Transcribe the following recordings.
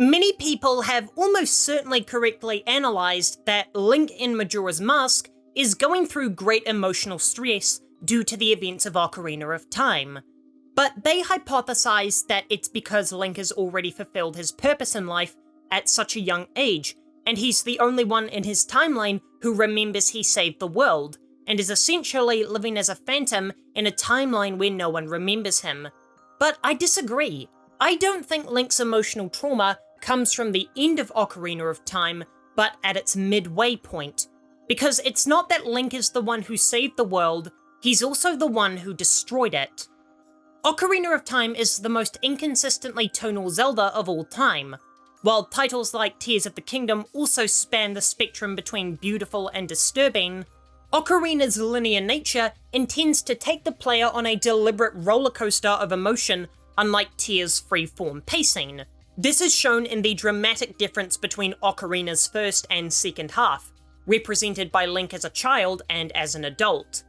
Many people have almost certainly correctly analysed that Link in Majora's Mask is going through great emotional stress due to the events of Ocarina of Time. But they hypothesize that it's because Link has already fulfilled his purpose in life at such a young age, and he's the only one in his timeline who remembers he saved the world, and is essentially living as a phantom in a timeline where no one remembers him. But I disagree. I don't think Link's emotional trauma comes from the end of Ocarina of Time, but at its midway point. Because it's not that Link is the one who saved the world, he's also the one who destroyed it. Ocarina of Time is the most inconsistently tonal Zelda of all time. While titles like Tears of the Kingdom also span the spectrum between beautiful and disturbing, Ocarina's linear nature intends to take the player on a deliberate rollercoaster of emotion, unlike Tears' free-form pacing. This is shown in the dramatic difference between Ocarina's first and second half, represented by Link as a child and as an adult.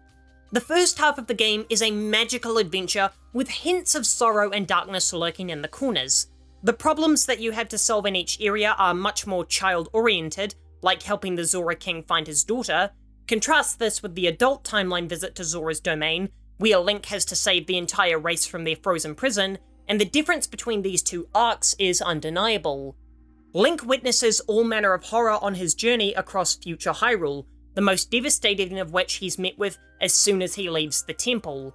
The first half of the game is a magical adventure with hints of sorrow and darkness lurking in the corners. The problems that you have to solve in each area are much more child-oriented, like helping the Zora King find his daughter. Contrast this with the adult timeline visit to Zora's domain, where Link has to save the entire race from their frozen prison, and the difference between these two arcs is undeniable. Link witnesses all manner of horror on his journey across future Hyrule, the most devastating of which he's met with as soon as he leaves the temple,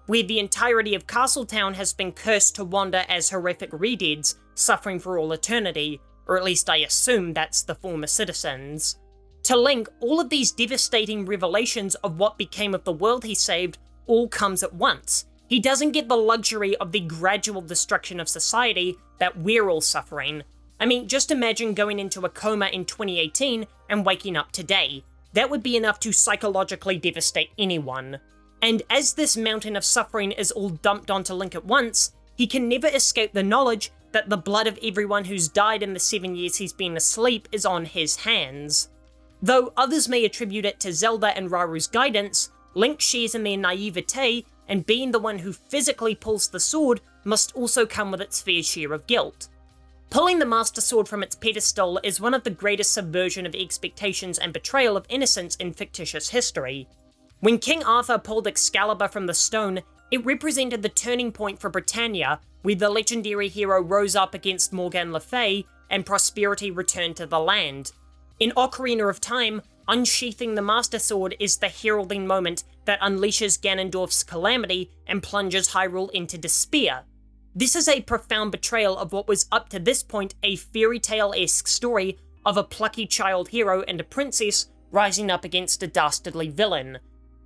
where the entirety of Castletown has been cursed to wander as horrific redeads, suffering for all eternity, or at least I assume that's the former citizens. To Link, all of these devastating revelations of what became of the world he saved all comes at once. He doesn't get the luxury of the gradual destruction of society that we're all suffering. I mean, just imagine going into a coma in 2018 and waking up today. That would be enough to psychologically devastate anyone. And as this mountain of suffering is all dumped onto Link at once, he can never escape the knowledge that the blood of everyone who's died in the 7 years he's been asleep is on his hands. Though others may attribute it to Zelda and Raru's guidance, Link shares in their naivete, and being the one who physically pulls the sword must also come with its fair share of guilt. Pulling the Master Sword from its pedestal is one of the greatest subversion of expectations and betrayal of innocence in fictitious history. When King Arthur pulled Excalibur from the stone, it represented the turning point for Britannia, where the legendary hero rose up against Morgan Le Fay, and prosperity returned to the land. In Ocarina of Time, unsheathing the Master Sword is the heralding moment that unleashes Ganondorf's calamity and plunges Hyrule into despair. This is a profound betrayal of what was up to this point a fairy tale-esque story of a plucky child hero and a princess rising up against a dastardly villain.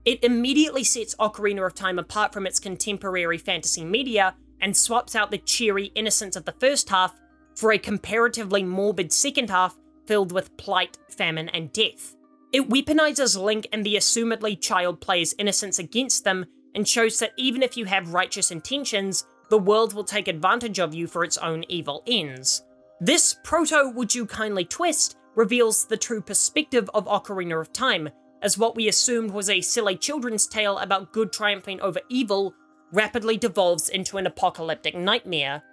It immediately sets Ocarina of Time apart from its contemporary fantasy media and swaps out the cheery innocence of the first half for a comparatively morbid second half filled with plight, famine, and death. It weaponizes Link and the assumedly child player's innocence against them, and shows that even if you have righteous intentions, the world will take advantage of you for its own evil ends. This proto-would you kindly twist reveals the true perspective of Ocarina of Time, as what we assumed was a silly children's tale about good triumphing over evil rapidly devolves into an apocalyptic nightmare.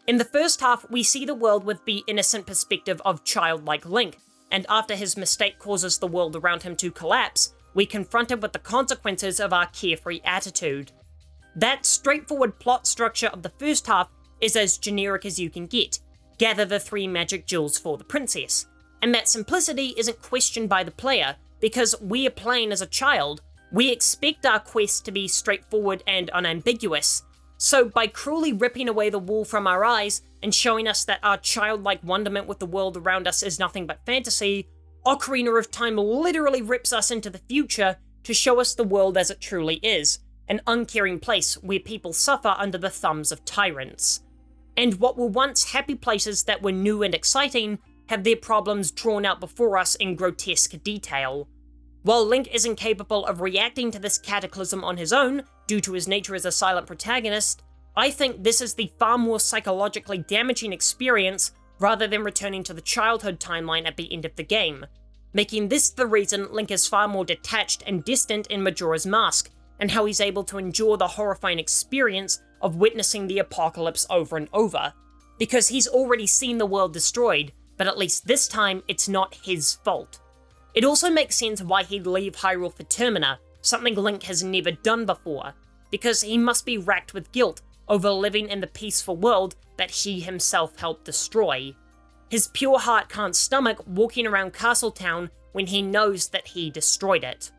In the first half, we see the world with the innocent perspective of childlike Link, and after his mistake causes the world around him to collapse, we confront him with the consequences of our carefree attitude. That straightforward plot structure of the first half is as generic as you can get. Gather the 3 magic jewels for the princess. And that simplicity isn't questioned by the player, because we are playing as a child. We expect our quest to be straightforward and unambiguous. So by cruelly ripping away the wool from our eyes and showing us that our childlike wonderment with the world around us is nothing but fantasy, Ocarina of Time literally rips us into the future to show us the world as it truly is, an uncaring place where people suffer under the thumbs of tyrants. And what were once happy places that were new and exciting have their problems drawn out before us in grotesque detail. While Link is incapable of reacting to this cataclysm on his own, due to his nature as a silent protagonist, I think this is the far more psychologically damaging experience rather than returning to the childhood timeline at the end of the game, making this the reason Link is far more detached and distant in Majora's Mask, and how he's able to endure the horrifying experience of witnessing the apocalypse over and over. because he's already seen the world destroyed, but at least this time it's not his fault. It also makes sense why he'd leave Hyrule for Termina, something Link has never done before, because he must be racked with guilt over living in the peaceful world that he himself helped destroy. His pure heart can't stomach walking around Castletown when he knows that he destroyed it.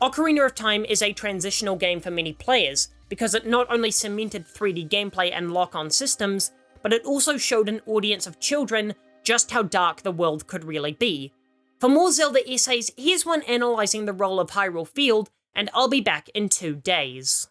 Ocarina of Time is a transitional game for many players, because it not only cemented 3D gameplay and lock-on systems, but it also showed an audience of children just how dark the world could really be. For more Zelda essays, here's one analysing the role of Hyrule Field, and I'll be back in 2 days.